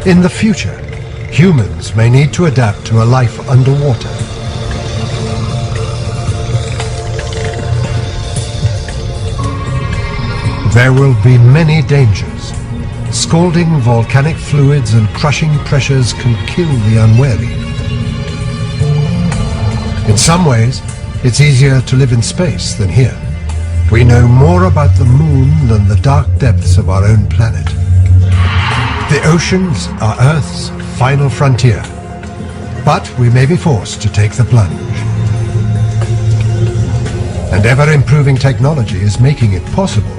In the future, humans may need to adapt to a life underwater. There will be many dangers. Scalding volcanic fluids and crushing pressures can kill the unwary. In some ways, it's easier to live in space than here. We know more about the moon than the dark depths of our own planet. The oceans are Earth's final frontier, but we may be forced to take the plunge. And ever-improving technology is making it possible.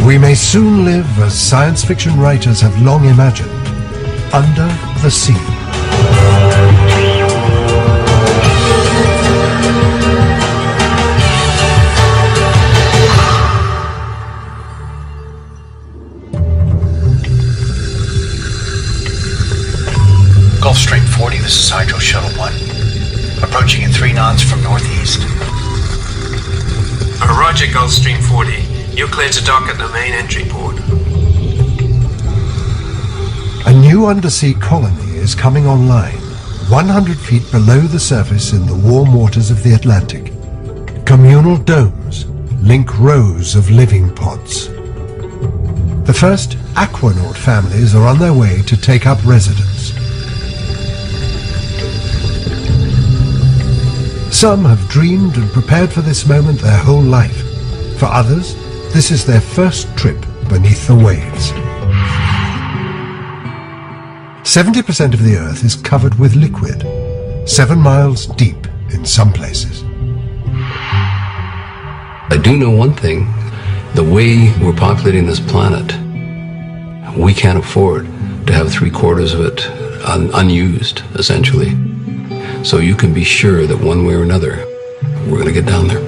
We may soon live as science fiction writers have long imagined, under the sea. Gulfstream 40, this is Hydro Shuttle 1. Approaching at 3 knots from northeast. Roger, Gulfstream 40. You're clear to dock at the main entry port. A new undersea colony is coming online, 100 feet below the surface in the warm waters of the Atlantic. Communal domes link rows of living pods. The first aquanaut families are on their way to take up residence. Some have dreamed and prepared for this moment their whole life. For others, this is their first trip beneath the waves. 70% of the Earth is covered with liquid, 7 miles deep in some places. I do know one thing. The way we're populating this planet, we can't afford to have 3/4 of it unused, essentially. So you can be sure that one way or another, we're going to get down there.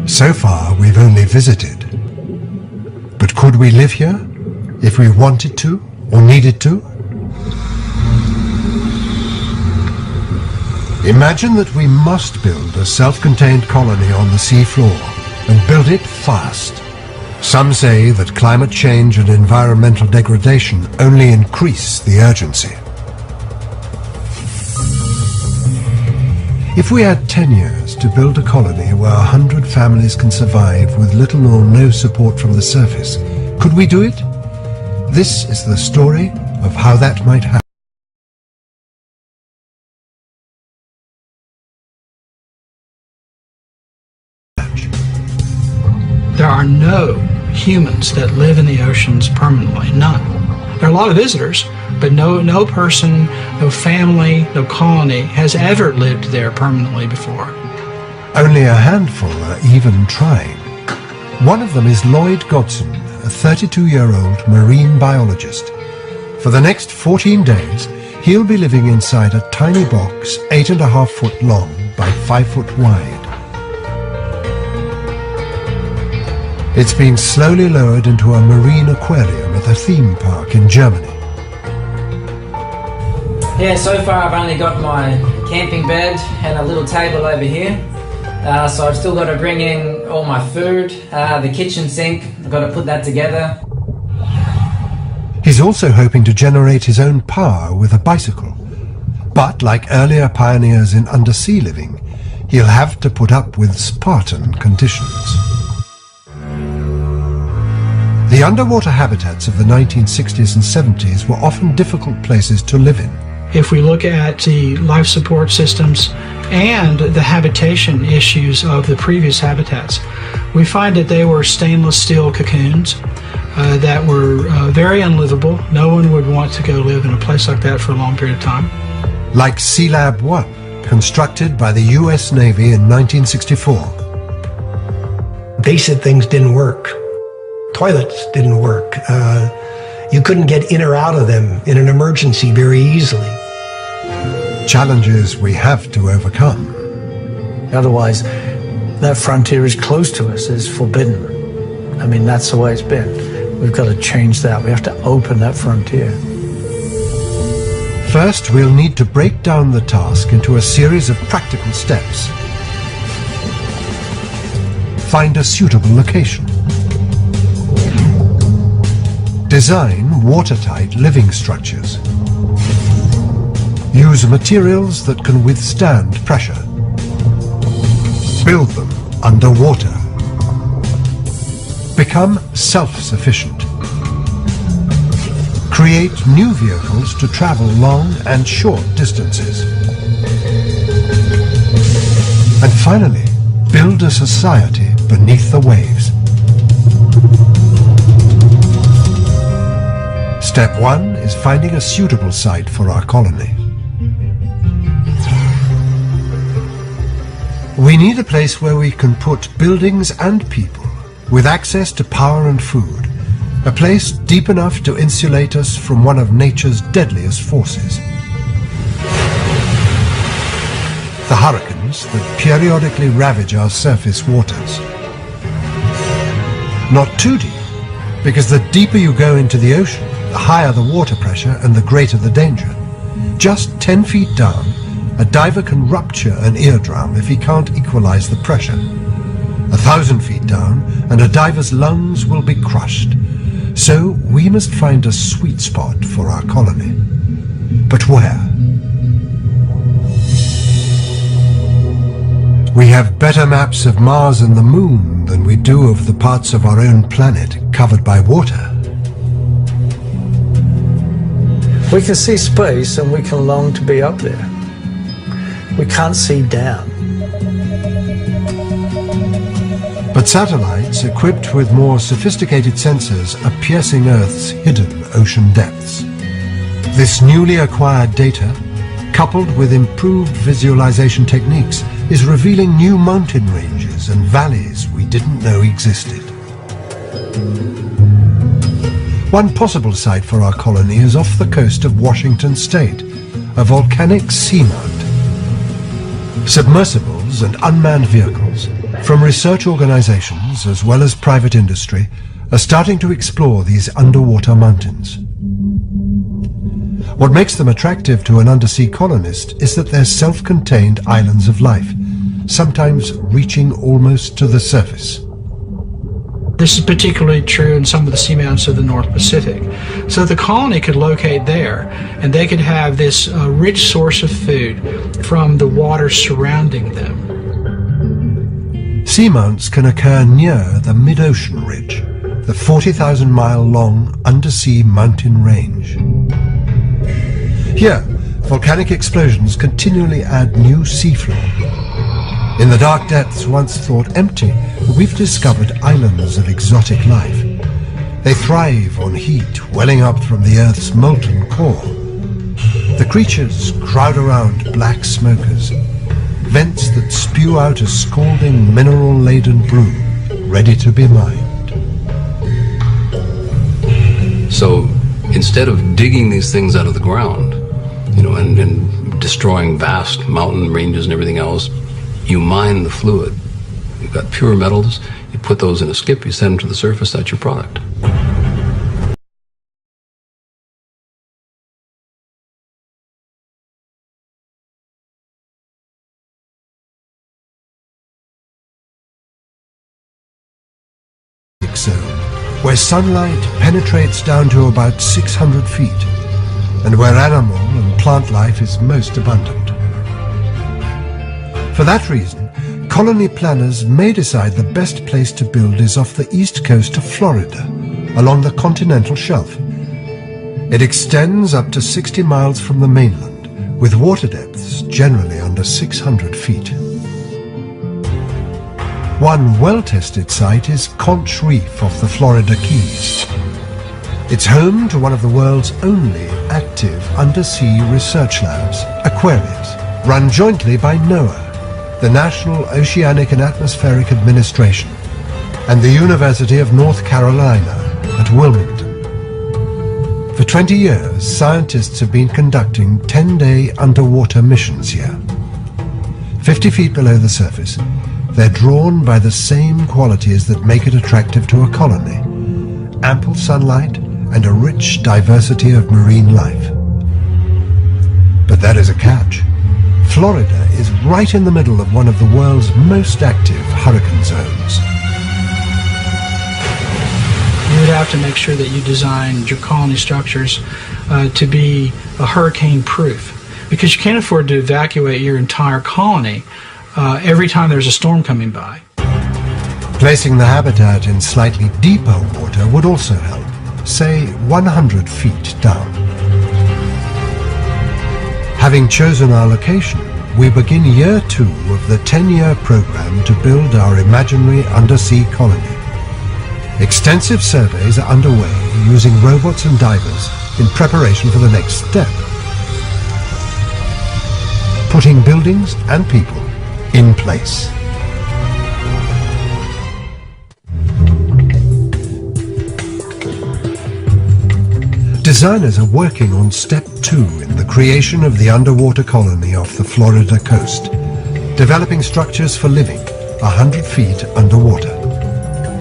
So far, we've only visited. But could we live here if we wanted to or needed to? Imagine that we must build a self-contained colony on the sea floor and build it fast. Some say that climate change and environmental degradation only increase the urgency. If we had 10 years to build a colony where 100 families can survive with little or no support from the surface, could we do it? This is the story of how that might happen. There are no humans that live in the oceans permanently, none. There are a lot of visitors, but no person, no family, no colony has ever lived there permanently before. Only a handful are even trying. One of them is Lloyd Godson, a 32-year-old marine biologist. For the next 14 days, he'll be living inside a tiny box 8.5 foot long by 5 foot wide. It's been slowly lowered into a marine aquarium at a theme park in Germany. Yeah, so far I've only got my camping bed and a little table over here. So I've still got to bring in all my food, the kitchen sink, I've got to put that together. He's also hoping to generate his own power with a bicycle. But like earlier pioneers in undersea living, he'll have to put up with Spartan conditions. The underwater habitats of the 1960s and 70s were often difficult places to live in. If we look at the life support systems and the habitation issues of the previous habitats, we find that they were stainless steel cocoons that were very unlivable. No one would want to go live in a place like that for a long period of time. Like Sea Lab 1, constructed by the US Navy in 1964. Basic things didn't work. Toilets didn't work. You couldn't get in or out of them in an emergency very easily. Challenges we have to overcome. Otherwise, that frontier is close to us, is forbidden. I mean, that's the way it's been. We've got to change that. We have to open that frontier. First, we'll need to break down the task into a series of practical steps. Find a suitable location. Design watertight living structures. Use materials that can withstand pressure. Build them underwater. Become self-sufficient. Create new vehicles to travel long and short distances. And finally, build a society beneath the waves. Step 1 is finding a suitable site for our colony. We need a place where we can put buildings and people with access to power and food. A place deep enough to insulate us from one of nature's deadliest forces. The hurricanes that periodically ravage our surface waters. Not too deep, because the deeper you go into the ocean, the higher the water pressure and the greater the danger. Just 10 feet down, a diver can rupture an eardrum if he can't equalize the pressure. 1,000 feet down, and a diver's lungs will be crushed. So we must find a sweet spot for our colony. But where? We have better maps of Mars and the Moon than we do of the parts of our own planet covered by water. We can see space and we can long to be up there. We can't see down. But satellites equipped with more sophisticated sensors are piercing Earth's hidden ocean depths. This newly acquired data, coupled with improved visualization techniques, is revealing new mountain ranges and valleys we didn't know existed. One possible site for our colony is off the coast of Washington State, a volcanic seamount. Submersibles and unmanned vehicles from research organizations as well as private industry are starting to explore these underwater mountains. What makes them attractive to an undersea colonist is that they're self-contained islands of life, sometimes reaching almost to the surface. This is particularly true in some of the seamounts of the North Pacific. So the colony could locate there, and they could have this rich source of food from the water surrounding them. Seamounts can occur near the mid-ocean ridge, the 40,000-mile-long undersea mountain range. Here, volcanic explosions continually add new seafloor. In the dark depths once thought empty, we've discovered islands of exotic life. They thrive on heat welling up from the Earth's molten core. The creatures crowd around black smokers, vents that spew out a scalding mineral-laden brew, ready to be mined. So instead of digging these things out of the ground, and destroying vast mountain ranges and everything else, you mine the fluid. You've got pure metals, you put those in a skip, you send them to the surface, that's your product. Zone, where sunlight penetrates down to about 600 feet, and where animal and plant life is most abundant. For that reason, colony planners may decide the best place to build is off the east coast of Florida, along the continental shelf. It extends up to 60 miles from the mainland, with water depths generally under 600 feet. One well-tested site is Conch Reef off the Florida Keys. It's home to one of the world's only active undersea research labs, Aquarius, run jointly by NOAA, the National Oceanic and Atmospheric Administration, and the University of North Carolina at Wilmington. For 20 years, scientists have been conducting 10-day underwater missions here. 50 feet below the surface, they're drawn by the same qualities that make it attractive to a colony: ample sunlight and a rich diversity of marine life. But there is a catch. Florida is right in the middle of one of the world's most active hurricane zones. You would have to make sure that you design your colony structures to be hurricane proof, because you can't afford to evacuate your entire colony every time there's a storm coming by. Placing the habitat in slightly deeper water would also help, say 100 feet down. Having chosen our location, we begin year 2 of the 10-year program to build our imaginary undersea colony. Extensive surveys are underway using robots and divers in preparation for the next step, putting buildings and people in place. Designers are working on step 2 in the creation of the underwater colony off the Florida coast, developing structures for living 100 feet underwater.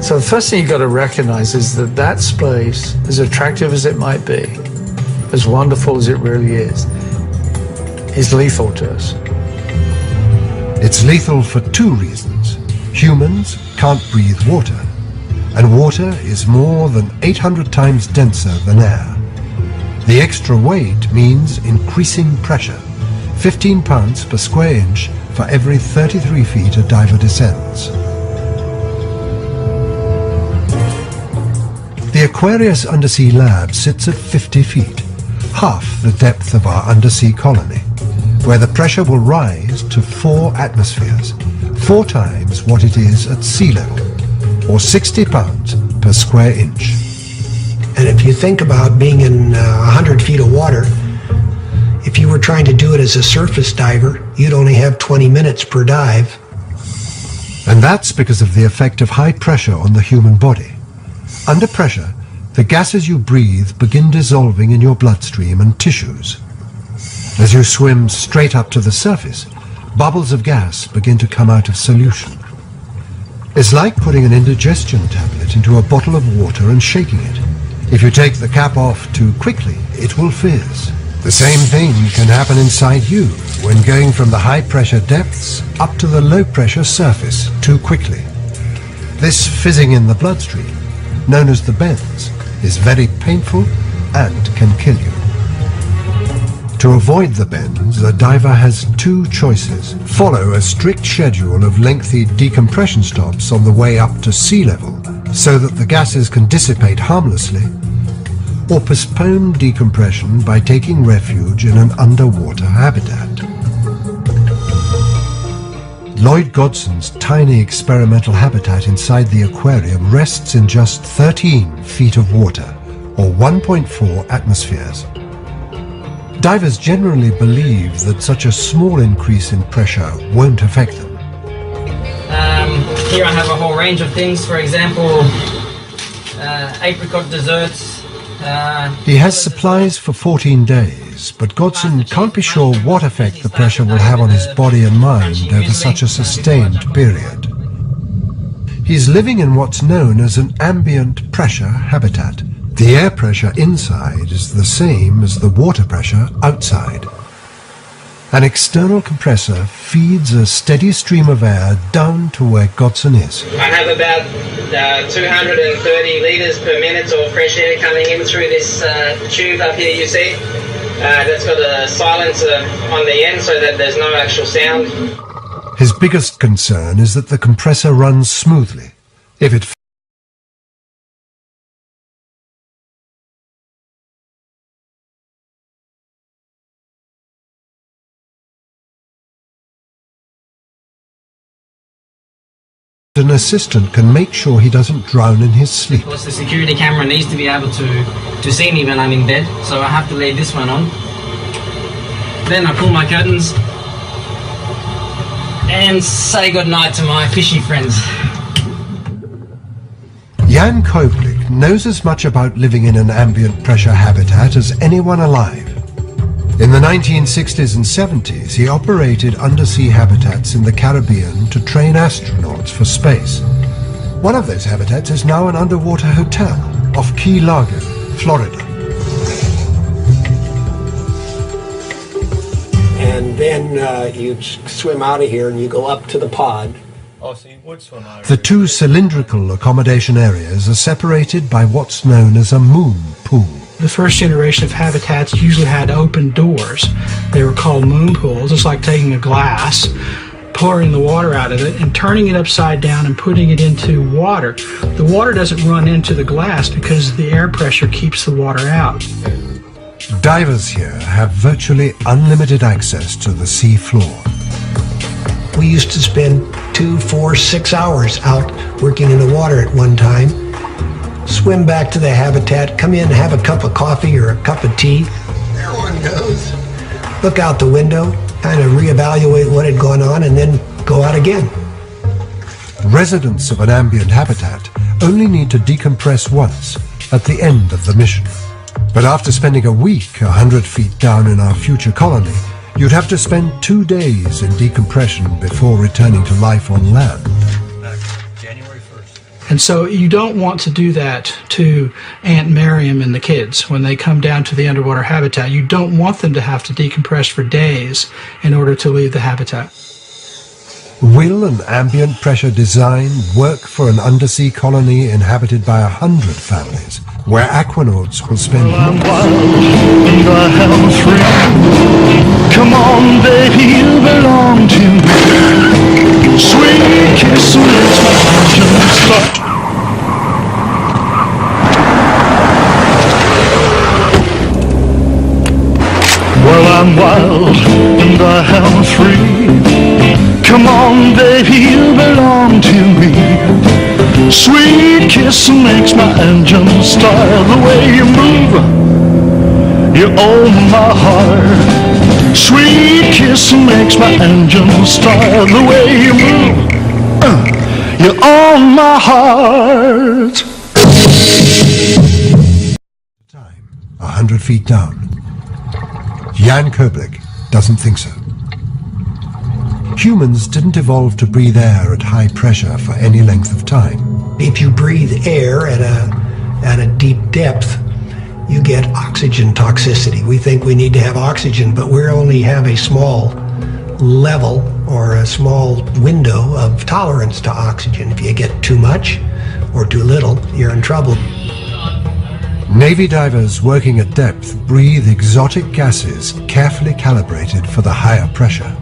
So the first thing you've got to recognize is that that space, as attractive as it might be, as wonderful as it really is lethal to us. It's lethal for 2 reasons. Humans can't breathe water, and water is more than 800 times denser than air. The extra weight means increasing pressure, 15 pounds per square inch for every 33 feet a diver descends. The Aquarius Undersea Lab sits at 50 feet, half the depth of our undersea colony, where the pressure will rise to 4 atmospheres, 4 times what it is at sea level, or 60 pounds per square inch. And if you think about being in 100 feet of water, if you were trying to do it as a surface diver, you'd only have 20 minutes per dive. And that's because of the effect of high pressure on the human body. Under pressure, the gases you breathe begin dissolving in your bloodstream and tissues. As you swim straight up to the surface, bubbles of gas begin to come out of solution. It's like putting an indigestion tablet into a bottle of water and shaking it. If you take the cap off too quickly, it will fizz. The same thing can happen inside you when going from the high-pressure depths up to the low-pressure surface too quickly. This fizzing in the bloodstream, known as the bends, is very painful and can kill you. To avoid the bends, the diver has 2 choices. Follow a strict schedule of lengthy decompression stops on the way up to sea level so that the gases can dissipate harmlessly, or postpone decompression by taking refuge in an underwater habitat. Lloyd Godson's tiny experimental habitat inside the aquarium rests in just 13 feet of water, or 1.4 atmospheres. Divers generally believe that such a small increase in pressure won't affect them. Here I have a whole range of things, for example, apricot desserts. He has supplies for 14 days, but Godson can't be sure what effect the pressure will have on his body and mind over such a sustained period. He's living in what's known as an ambient pressure habitat. The air pressure inside is the same as the water pressure outside. An external compressor feeds a steady stream of air down to where Godson is. I have about 230 litres per minute of fresh air coming in through this tube up here you see. That's got a silencer on the end so that there's no actual sound. His biggest concern is that the compressor runs smoothly. If it an assistant can make sure he doesn't drown in his sleep. Of course, the security camera needs to be able to see me when I'm in bed, so I have to leave this one on. Then I pull my curtains and say goodnight to my fishy friends. Jan Koblik knows as much about living in an ambient pressure habitat as anyone alive. In the 1960s and 70s, he operated undersea habitats in the Caribbean to train astronauts for space. One of those habitats is now an underwater hotel off Key Largo, Florida. And then you swim out of here and you go up to the pod, The two cylindrical accommodation areas are separated by what's known as a moon pool. The first generation of habitats usually had open doors. They were called moon pools. It's like taking a glass, pouring the water out of it and turning it upside down and putting it into water. The water doesn't run into the glass because the air pressure keeps the water out. Divers here have virtually unlimited access to the sea floor. We used to spend 2, 4, 6 hours out working in the water at one time, swim back to the habitat, come in, have a cup of coffee or a cup of tea. There one goes. Look out the window, kind of reevaluate what had gone on, and then go out again. Residents of an ambient habitat only need to decompress once at the end of the mission. But after spending a week 100 feet down in our future colony, you'd have to spend 2 days in decompression before returning to life on land. January 1st. And so you don't want to do that to Aunt Miriam and the kids when they come down to the underwater habitat. You don't want them to have to decompress for days in order to leave the habitat. Will an ambient pressure design work for an undersea colony inhabited by 100 families, where aquanauts will spend I'm wild and I am free. Come on, baby, you belong to me. Sweet kiss makes my engine start. Well, I'm wild and I am free. Come on, baby, you belong to me. Sweet kiss makes my engine start. The way you move, you own my heart. Sweet kiss makes my engine start. The way you move, you own my heart. time 100 feet down. Jan Koblik doesn't think so. Humans didn't evolve to breathe air at high pressure for any length of time. If you breathe air at a deep depth, you get oxygen toxicity. We think we need to have oxygen, but we only have a small level or a small window of tolerance to oxygen. If you get too much or too little, you're in trouble. Navy divers working at depth breathe exotic gases carefully calibrated for the higher pressure.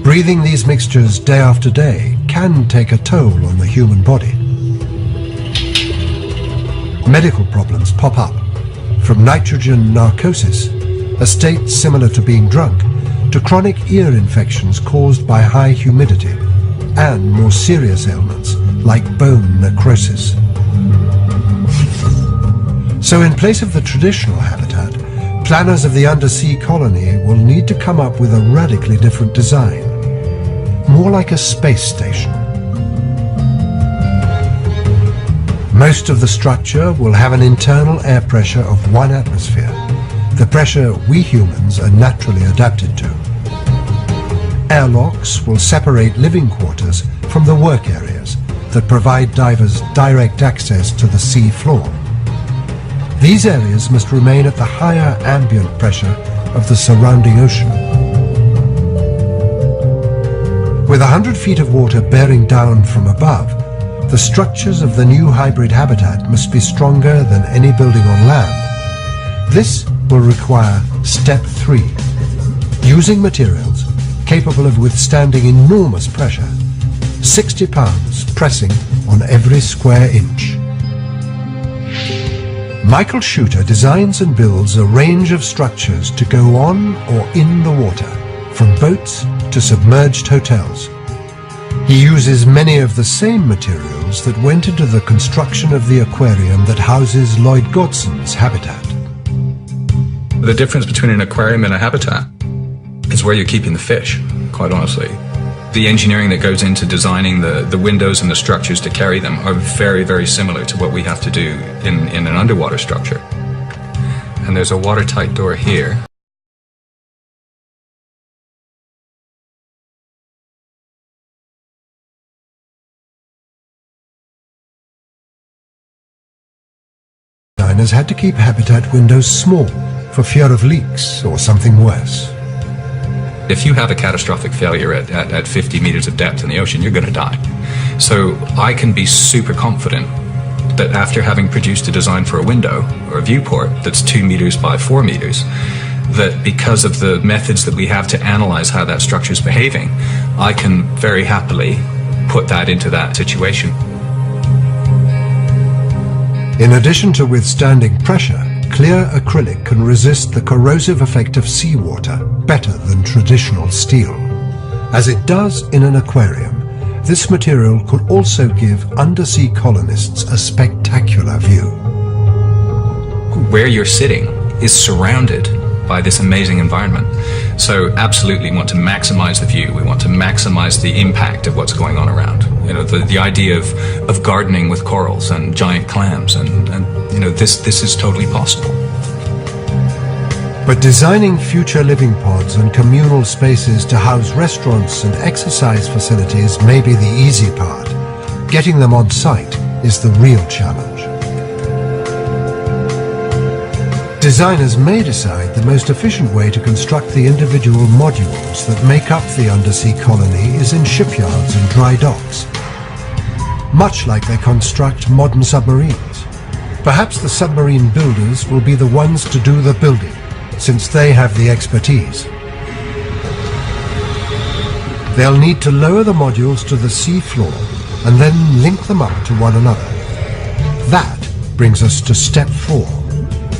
Breathing these mixtures day after day can take a toll on the human body. Medical problems pop up, from nitrogen narcosis, a state similar to being drunk, to chronic ear infections caused by high humidity, and more serious ailments like bone necrosis. So in place of the traditional habitat, planners of the undersea colony will need to come up with a radically different design, more like a space station. Most of the structure will have an internal air pressure of 1 atmosphere, the pressure we humans are naturally adapted to. Airlocks will separate living quarters from the work areas that provide divers direct access to the sea floor. These areas must remain at the higher ambient pressure of the surrounding ocean. With 100 feet of water bearing down from above, the structures of the new hybrid habitat must be stronger than any building on land. This will require step 3, using materials capable of withstanding enormous pressure, 60 pounds pressing on every square inch. Michael Shooter designs and builds a range of structures to go on or in the water, from boats to submerged hotels. He uses many of the same materials that went into the construction of the aquarium that houses Lloyd Godson's habitat. The difference between an aquarium and a habitat is where you're keeping the fish, quite honestly. The engineering that goes into designing the windows and the structures to carry them are very, very similar to what we have to do in an underwater structure. And there's a watertight door here. Designers had to keep habitat windows small for fear of leaks or something worse. If you have a catastrophic failure at 50 meters of depth in the ocean, you're going to die. So I can be super confident that after having produced a design for a window or a viewport that's 2 meters by 4 meters, that because of the methods that we have to analyze how that structure is behaving, I can very happily put that into that situation. In addition to withstanding pressure, clear acrylic can resist the corrosive effect of seawater better than traditional steel. As it does in an aquarium, this material could also give undersea colonists a spectacular view. Where you're sitting is surrounded by this amazing environment. So absolutely want to maximize the view. We want to maximize the impact of what's going on around. You know, the idea of gardening with corals and giant clams, and you know, this is totally possible. But designing future living pods and communal spaces to house restaurants and exercise facilities may be the easy part. Getting them on site is the real challenge. Designers may decide the most efficient way to construct the individual modules that make up the undersea colony is in shipyards and dry docks, much like they construct modern submarines. Perhaps the submarine builders will be the ones to do the building, since they have the expertise. They'll need to lower the modules to the sea floor and then link them up to one another. That brings us to step 4.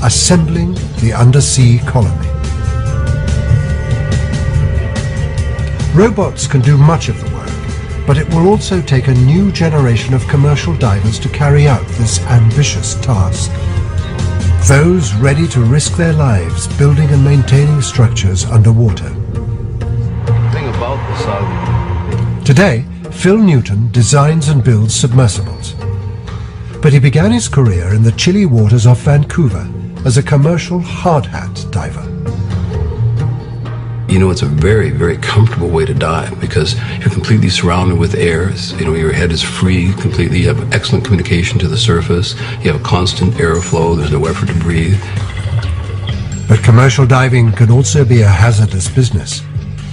Assembling the undersea colony. Robots can do much of the work, but it will also take a new generation of commercial divers to carry out this ambitious task. Those ready to risk their lives building and maintaining structures underwater. Today, Phil Newton designs and builds submersibles. But he began his career in the chilly waters off Vancouver as a commercial hard hat diver. You know, it's a very, very comfortable way to dive because you're completely surrounded with air. You know, your head is free completely. You have excellent communication to the surface. You have a constant airflow. There's no effort to breathe. But commercial diving can also be a hazardous business.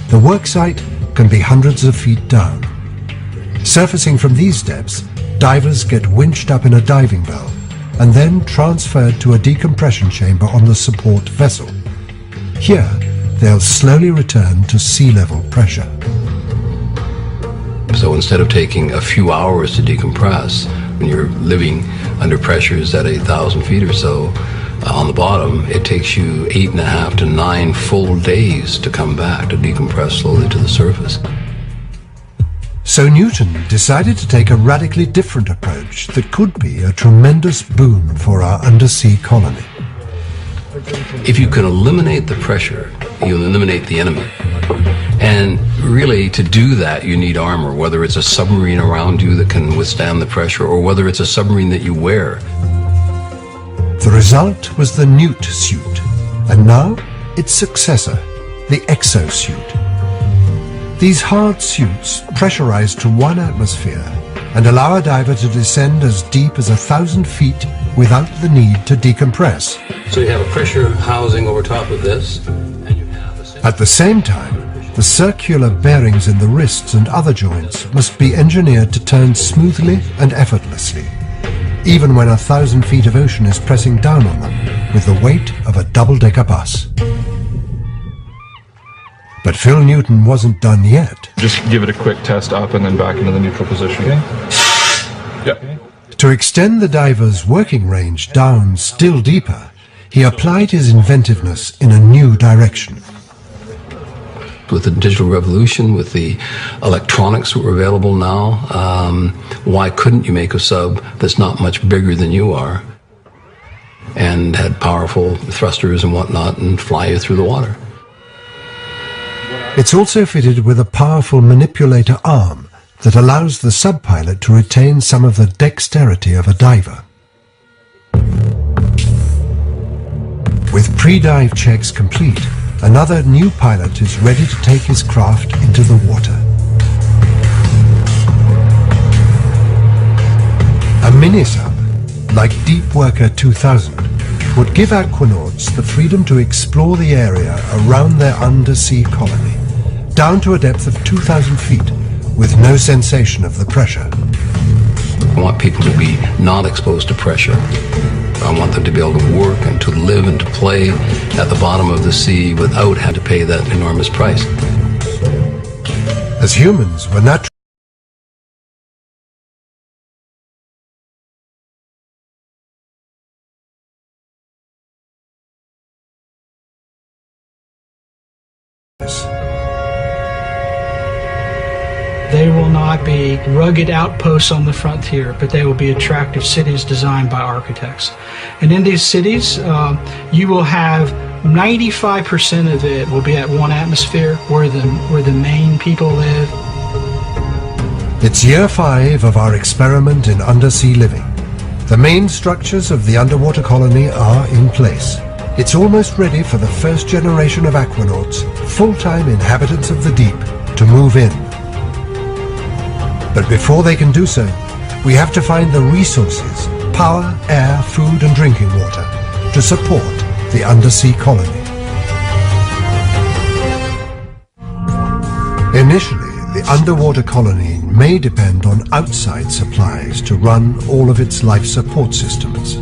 The work site can be hundreds of feet down. Surfacing from these depths, divers get winched up in a diving bell and then transferred to a decompression chamber on the support vessel. Here, they'll slowly return to sea level pressure. So instead of taking a few hours to decompress, when you're living under pressures at 8,000 feet or so on the bottom, it takes you 8.5 to 9 full days to come back to decompress slowly to the surface. So Newton decided to take a radically different approach that could be a tremendous boon for our undersea colony. If you can eliminate the pressure, you'll eliminate the enemy. And really, to do that, you need armor, whether it's a submarine around you that can withstand the pressure or whether it's a submarine that you wear. The result was the Newt suit, and now its successor, the exosuit. These hard suits pressurize to 1 atmosphere and allow a diver to descend as deep as 1,000 feet without the need to decompress. So you have a pressure housing over top of this, and you have At the same time, the circular bearings in the wrists and other joints must be engineered to turn smoothly and effortlessly, even when 1,000 feet of ocean is pressing down on them with the weight of a double-decker bus. But Phil Newton wasn't done yet. Just give it a quick test up and then back into the neutral position. Okay. Yep. To extend the diver's working range down still deeper, he applied his inventiveness in a new direction. With the digital revolution, with the electronics that were available now, why couldn't you make a sub that's not much bigger than you are and had powerful thrusters and whatnot and fly you through the water? It's also fitted with a powerful manipulator arm that allows the sub-pilot to retain some of the dexterity of a diver. With pre-dive checks complete, another new pilot is ready to take his craft into the water. A mini-sub, like Deep Worker 2000, would give aquanauts the freedom to explore the area around their undersea colony down to a depth of 2,000 feet, with no sensation of the pressure. I want people to be not exposed to pressure. I want them to be able to work and to live and to play at the bottom of the sea without having to pay that enormous price. As humans, we're naturally They will not be rugged outposts on the frontier, but they will be attractive cities designed by architects. And in these cities, you will have 95% of it will be at one atmosphere where the main people live. It's year 5 of our experiment in undersea living. The main structures of the underwater colony are in place. It's almost ready for the first generation of aquanauts, full-time inhabitants of the deep, to move in. But before they can do so, we have to find the resources, power, air, food and drinking water, to support the undersea colony. Initially, the underwater colony may depend on outside supplies to run all of its life support systems.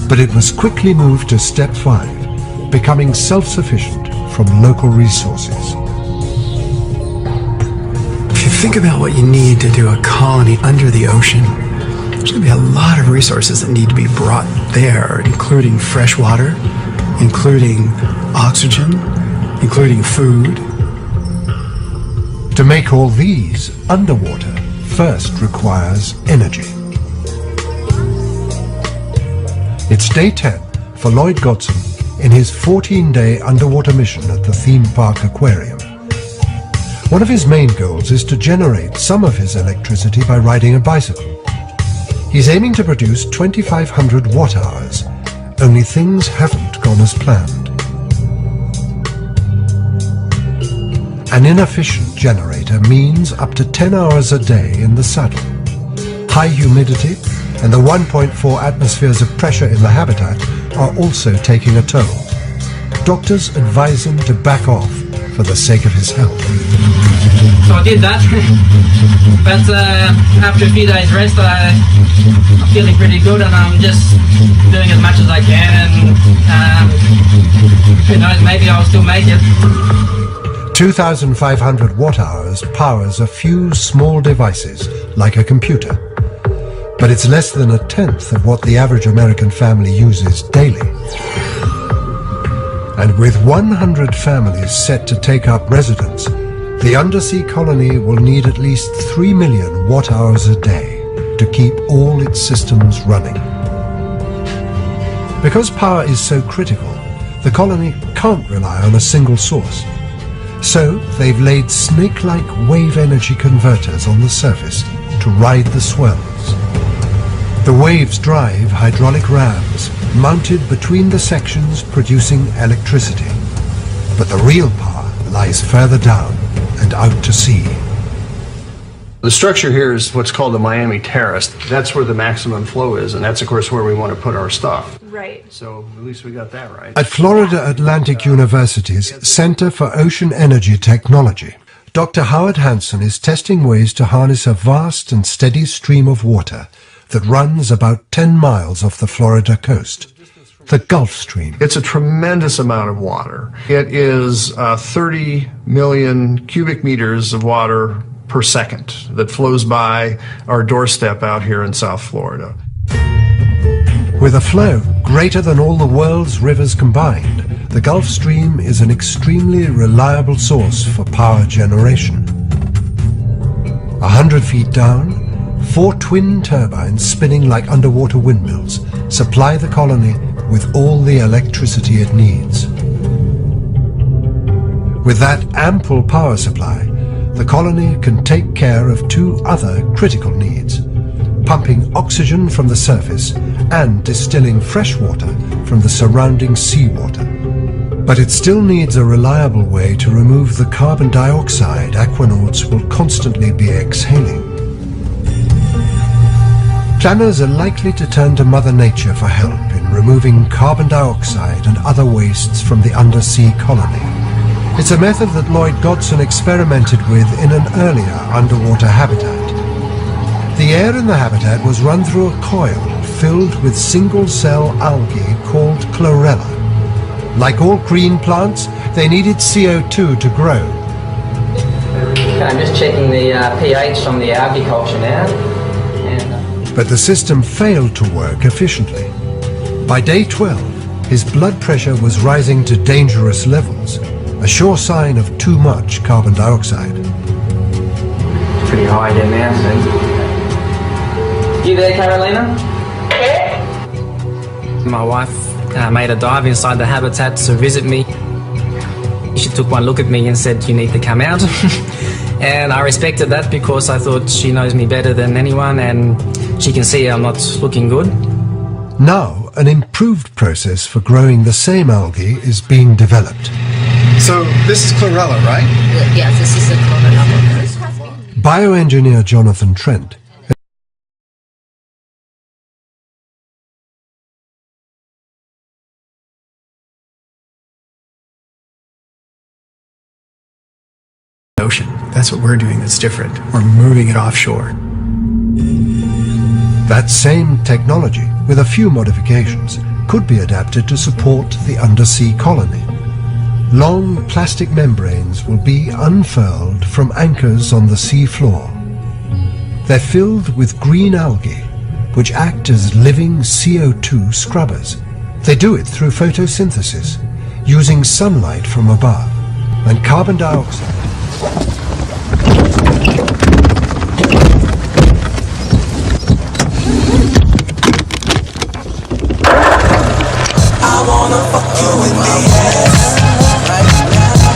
But it must quickly move to step 5, becoming self-sufficient from local resources. If you think about what you need to do a colony under the ocean, there's going to be a lot of resources that need to be brought there, including fresh water, including oxygen, including food. To make all these underwater first requires energy. It's day 10 for Lloyd Godson in his 14-day underwater mission at the theme park aquarium. One of his main goals is to generate some of his electricity by riding a bicycle. He's aiming to produce 2,500 watt-hours, only things haven't gone as planned. An inefficient generator means up to 10 hours a day in the saddle. High humidity and the 1.4 atmospheres of pressure in the habitat are also taking a toll. Doctors advise him to back off for the sake of his health. So I did that, but after a few days rest I'm feeling pretty good and I'm just doing as much as I can, and who knows, maybe I'll still make it. 2,500 watt-hours powers a few small devices like a computer, but it's less than 1/10 of what the average American family uses daily. And with 100 families set to take up residence, the undersea colony will need at least 3 million watt-hours a day to keep all its systems running. Because power is so critical, the colony can't rely on a single source. So they've laid snake-like wave energy converters on the surface to ride the swells. The waves drive hydraulic rams mounted between the sections producing electricity. But the real power lies further down and out to sea. The structure here is what's called the Miami Terrace. That's where the maximum flow is, and that's of course where we want to put our stuff. Right. So at least we got that right. At Florida Atlantic University's Center for Ocean Energy Technology, Dr. Howard Hansen is testing ways to harness a vast and steady stream of water that runs about 10 miles off the Florida coast, the Gulf Stream. It's a tremendous amount of water. It is 30 million cubic meters of water per second that flows by our doorstep out here in South Florida. With a flow greater than all the world's rivers combined, the Gulf Stream is an extremely reliable source for power generation. 100 feet down, 4 twin turbines spinning like underwater windmills supply the colony with all the electricity it needs. With that ample power supply, the colony can take care of 2 other critical needs: pumping oxygen from the surface and distilling fresh water from the surrounding seawater. But it still needs a reliable way to remove the carbon dioxide aquanauts will constantly be exhaling. Planners are likely to turn to Mother Nature for help in removing carbon dioxide and other wastes from the undersea colony. It's a method that Lloyd Godson experimented with in an earlier underwater habitat. The air in the habitat was run through a coil filled with single-cell algae called chlorella. Like all green plants, they needed CO2 to grow. Okay, I'm just checking the pH from the algae culture now. But the system failed to work efficiently. By day 12, his blood pressure was rising to dangerous levels, a sure sign of too much carbon dioxide. Pretty high again now, so. You there, Carolina? My wife made a dive inside the habitat to visit me. She took one look at me and said, "You need to come out." And I respected that because I thought she knows me better than anyone and she can see I'm not looking good. Now, an improved process for growing the same algae is being developed. So this is chlorella, right? Yes, this is the chlorella. Bioengineer Jonathan Trent ocean. That's what we're doing that's different. We're moving it offshore. That same technology, with a few modifications, could be adapted to support the undersea colony. Long plastic membranes will be unfurled from anchors on the sea floor. They're filled with green algae, which act as living CO2 scrubbers. They do it through photosynthesis, using sunlight from above, and carbon dioxide. I wanna fuck you in the ass.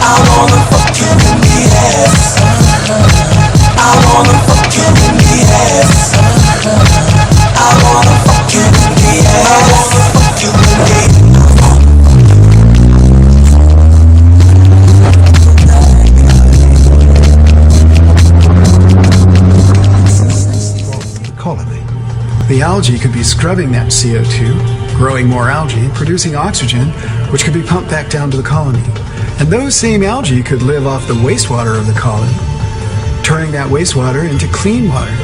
I wanna fuck you in the ass. I wanna fuck you in the ass. I wanna fuck you in the ass. I wanna fuck you in the colony. The algae could be scrubbing that CO2, growing more algae, and producing oxygen, which could be pumped back down to the colony. And those same algae could live off the wastewater of the colony, turning that wastewater into clean water.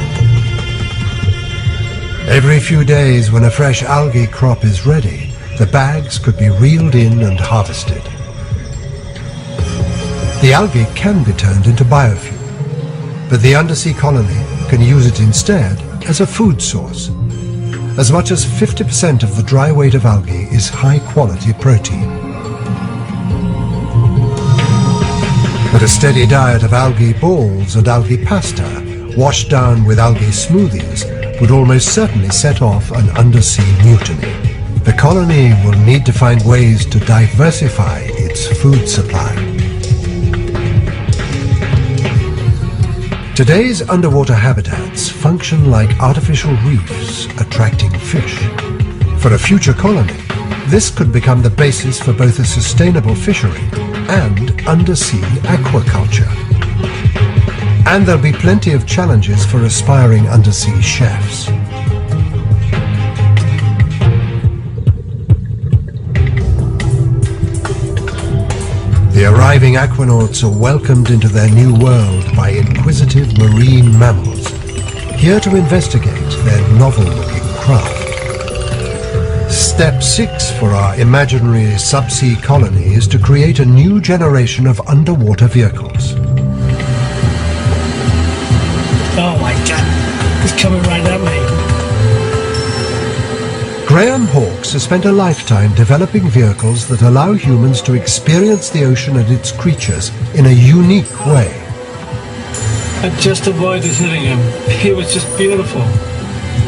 Every few days, when a fresh algae crop is ready, the bags could be reeled in and harvested. The algae can be turned into biofuel, but the undersea colony can use it instead as a food source. As much as 50% of the dry weight of algae is high-quality protein. But a steady diet of algae balls and algae pasta, washed down with algae smoothies, would almost certainly set off an undersea mutiny. The colony will need to find ways to diversify its food supply. Today's underwater habitats function like artificial reefs attracting fish. For a future colony, this could become the basis for both a sustainable fishery and undersea aquaculture. And there'll be plenty of challenges for aspiring undersea chefs. The arriving aquanauts are welcomed into their new world by inquisitive marine mammals, here to investigate their novel-looking craft. Step 6 for our imaginary subsea colony is to create a new generation of underwater vehicles. Oh my God, he's coming right that way. Graham Hawkes has spent a lifetime developing vehicles that allow humans to experience the ocean and its creatures in a unique way. I just avoided hitting him. He was just beautiful.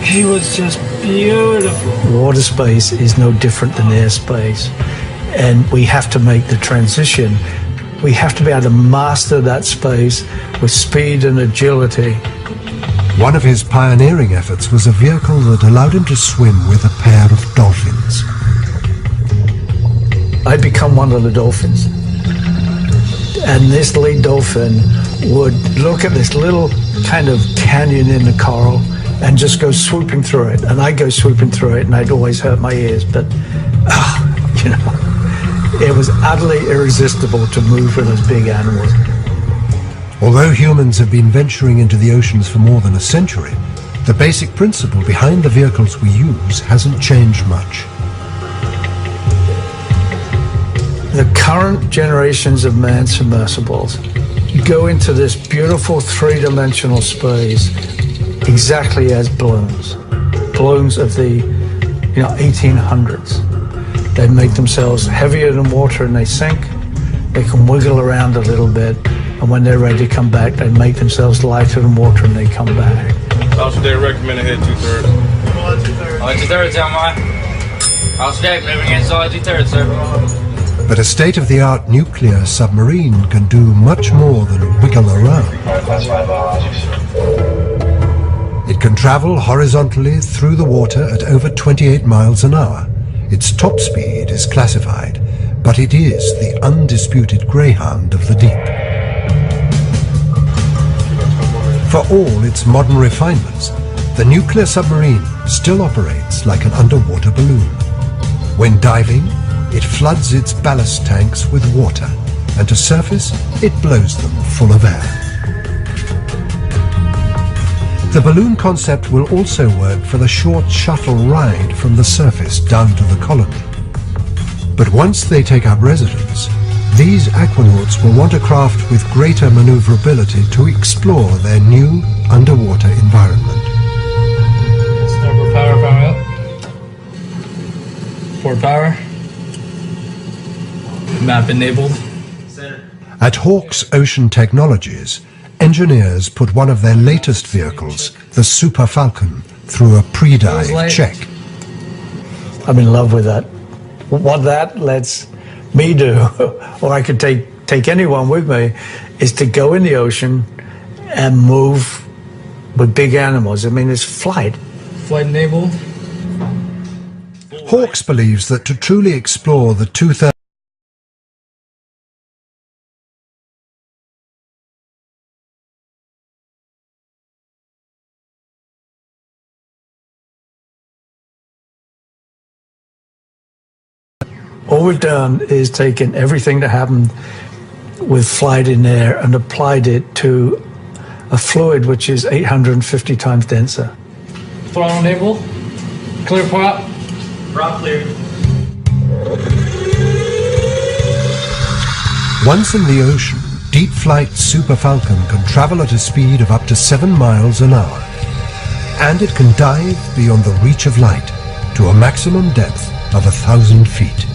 He was just beautiful. Water space is no different than airspace, and we have to make the transition. We have to be able to master that space with speed and agility. One of his pioneering efforts was a vehicle that allowed him to swim with a pair of dolphins. I'd become one of the dolphins. And this lead dolphin would look at this little kind of canyon in the coral and just go swooping through it. And I'd go swooping through it, and I'd always hurt my ears. But, you know, It was utterly irresistible to move with those big animals. Although humans have been venturing into the oceans for more than a century, the basic principle behind the vehicles we use hasn't changed much. The current generations of manned submersibles go into this beautiful three-dimensional space exactly as balloons of the 1800s. They make themselves heavier than water and they sink. They can wiggle around a little bit, and when they're ready to come back, they make themselves lighter than water and they come back. Also, they recommend a head 2/3. 2/3, Elmar. Also, Dave, moving inside 2/3, sir. But a state-of-the-art nuclear submarine can do much more than wiggle around. It can travel horizontally through the water at over 28 miles an hour. Its top speed is classified, but it is the undisputed greyhound of the deep. For all its modern refinements, the nuclear submarine still operates like an underwater balloon. When diving, it floods its ballast tanks with water, and to surface, it blows them full of air. The balloon concept will also work for the short shuttle ride from the surface down to the colony. But once they take up residence, these aquanauts will want a craft with greater maneuverability to explore their new underwater environment. Starboard power up. Forward power. Map enabled. At Hawke's Ocean Technologies, engineers put one of their latest vehicles, the Super Falcon, through a pre-dive check. I'm in love with that. What that lets me do, or I could take anyone with me, is to go in the ocean and move with big animals. I mean, it's flight. Flight enabled. Hawkes believes that to truly explore the two-thirds all we've done is taken everything that happened with flight in air and applied it to a fluid which is 850 times denser. Throttle enable. Clear prop. Prop clear. Once in the ocean, deep flight Super Falcon can travel at a speed of up to 7 miles an hour. And it can dive beyond the reach of light to a maximum depth of 1,000 feet.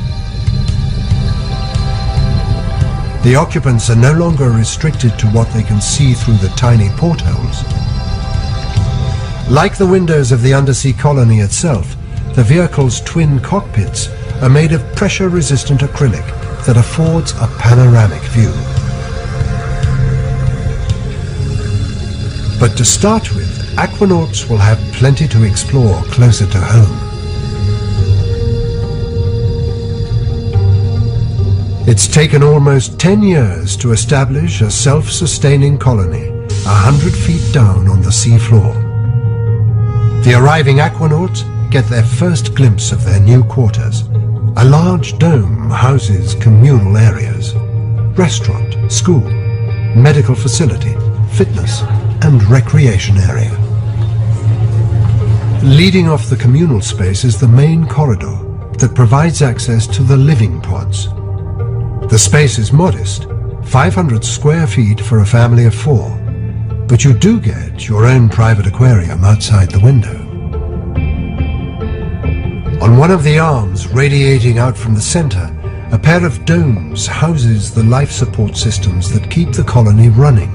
The occupants are no longer restricted to what they can see through the tiny portholes. Like the windows of the undersea colony itself, the vehicle's twin cockpits are made of pressure-resistant acrylic that affords a panoramic view. But to start with, aquanauts will have plenty to explore closer to home. It's taken almost 10 years to establish a self-sustaining colony 100 feet down on the sea floor. The arriving aquanauts get their first glimpse of their new quarters. A large dome houses communal areas, restaurant, school, medical facility, fitness, and recreation area. Leading off the communal space is the main corridor that provides access to the living pods. The space is modest, 500 square feet for a family of 4, but you do get your own private aquarium outside the window. On one of the arms radiating out from the center, a pair of domes houses the life support systems that keep the colony running.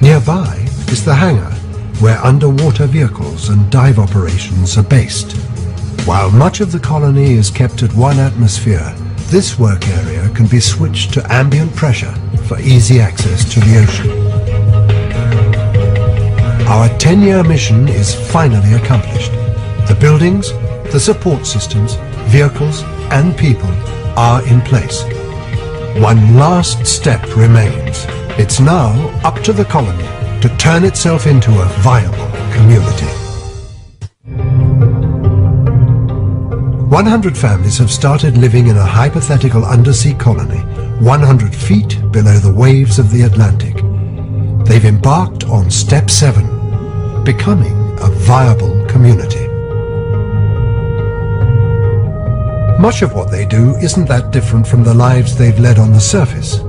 Nearby is the hangar, where underwater vehicles and dive operations are based. While much of the colony is kept at 1 atmosphere, this work area can be switched to ambient pressure for easy access to the ocean. Our 10-year mission is finally accomplished. The buildings, the support systems, vehicles, and people are in place. One last step remains. It's now up to the colony to turn itself into a viable community. 100 families have started living in a hypothetical undersea colony 100 feet below the waves of the Atlantic. They've embarked on step 7, becoming a viable community. Much of what they do isn't that different from the lives they've led on the surface.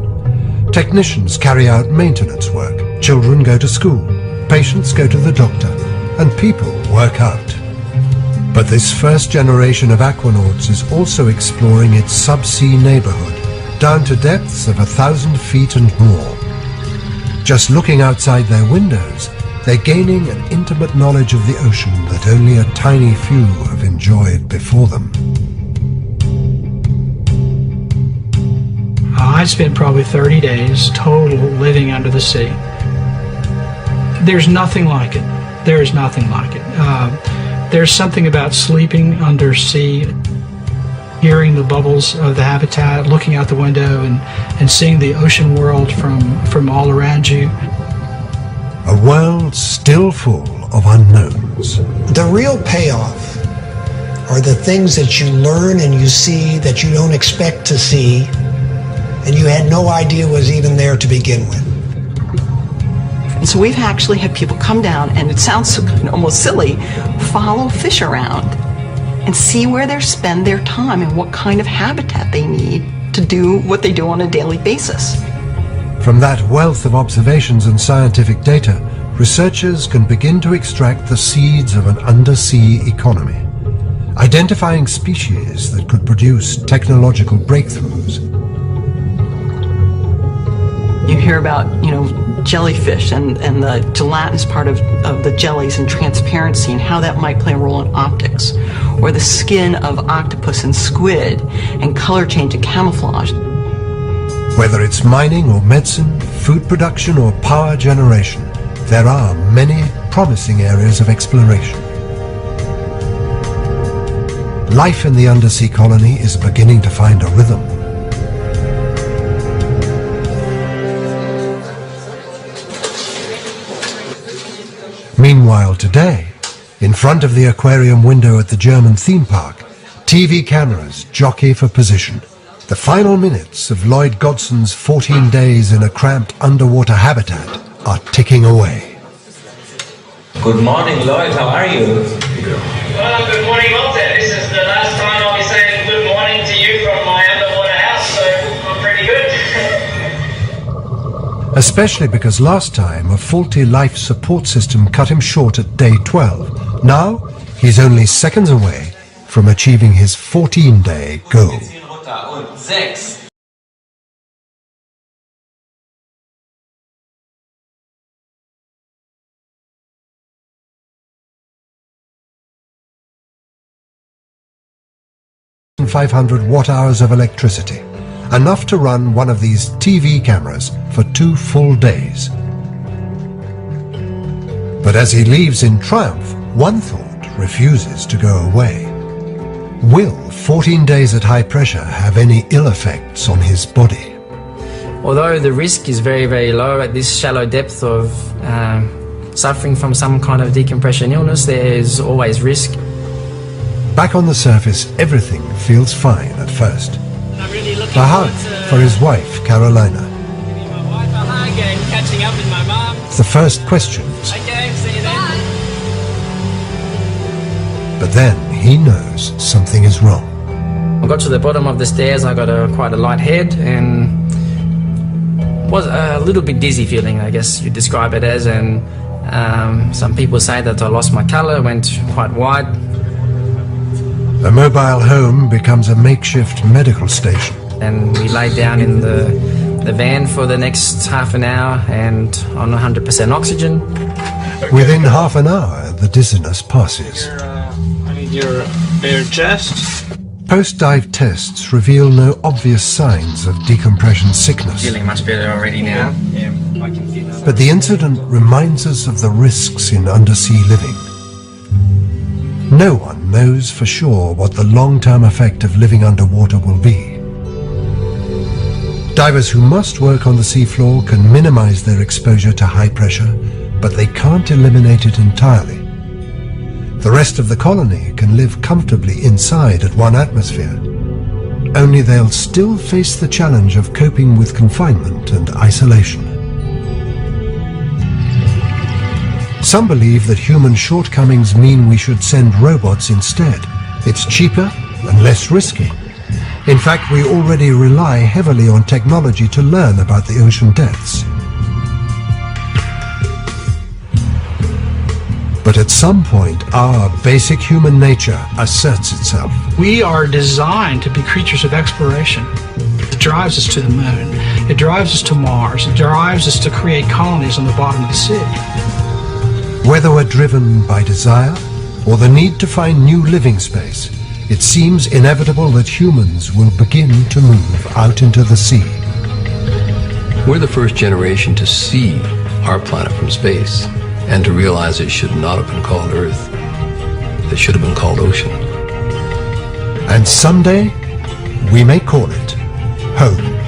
Technicians carry out maintenance work, children go to school, patients go to the doctor, and people work out. But this first generation of aquanauts is also exploring its subsea neighborhood, down to depths of 1,000 feet and more. Just looking outside their windows, they're gaining an intimate knowledge of the ocean that only a tiny few have enjoyed before them. I spent probably 30 days total living under the sea. There's nothing like it. There is nothing like it. There's something about sleeping under sea, hearing the bubbles of the habitat, looking out the window and seeing the ocean world from all around you. A world still full of unknowns. The real payoff are the things that you learn and you see that you don't expect to see and you had no idea was even there to begin with. And so we've actually had people come down, and it sounds almost silly, follow fish around and see where they spend their time and what kind of habitat they need to do what they do on a daily basis. From that wealth of observations and scientific data, researchers can begin to extract the seeds of an undersea economy, identifying species that could produce technological breakthroughs. You hear about, jellyfish and the gelatinous part of the jellies and transparency and how that might play a role in optics, or the skin of octopus and squid and color change and camouflage. Whether it's mining or medicine, food production or power generation, there are many promising areas of exploration. Life in the undersea colony is beginning to find a rhythm. Meanwhile today, in front of the aquarium window at the German theme park, TV cameras jockey for position. The final minutes of Lloyd Godson's 14 days in a cramped underwater habitat are ticking away. Good morning, Lloyd. How are you? Well, good morning, Walter. This is the last time I'll be saying good morning to you from my underwater house, so I'm pretty good. Especially because last time a faulty life support system cut him short at day 12. Now, he's only seconds away from achieving his 14-day goal. And 500 watt-hours of electricity, enough to run one of these TV cameras for 2 full days. But as he leaves in triumph, one thought refuses to go away. Will 14 days at high pressure have any ill effects on his body? Although the risk is very, very low at this shallow depth of suffering from some kind of decompression illness, there is always risk. Back on the surface, everything feels fine at first. A hug for his wife, Carolina. Catching up with my mom. The first questions. Okay, see you then. But then he knows something is wrong. I got to the bottom of the stairs, I got quite a light head and was a little bit dizzy feeling, I guess you'd describe it as, and some people say that I lost my colour, went quite white. The mobile home becomes a makeshift medical station. And we lay down in the van for the next half an hour and on 100% oxygen. Within half an hour, the dizziness passes. I need your bare chest. Post-dive tests reveal no obvious signs of decompression sickness. Feeling much better already now. Yeah, I can feel that. But the incident reminds us of the risks in undersea living. No one knows for sure what the long-term effect of living underwater will be. Divers who must work on the seafloor can minimize their exposure to high pressure, but they can't eliminate it entirely. The rest of the colony can live comfortably inside at 1 atmosphere. Only they'll still face the challenge of coping with confinement and isolation. Some believe that human shortcomings mean we should send robots instead. It's cheaper and less risky. In fact, we already rely heavily on technology to learn about the ocean depths. But at some point, our basic human nature asserts itself. We are designed to be creatures of exploration. It drives us to the moon. It drives us to Mars. It drives us to create colonies on the bottom of the sea. Whether we're driven by desire or the need to find new living space, it seems inevitable that humans will begin to move out into the sea. We're the first generation to see our planet from space and to realize it should not have been called Earth. It should have been called ocean. And someday, we may call it home.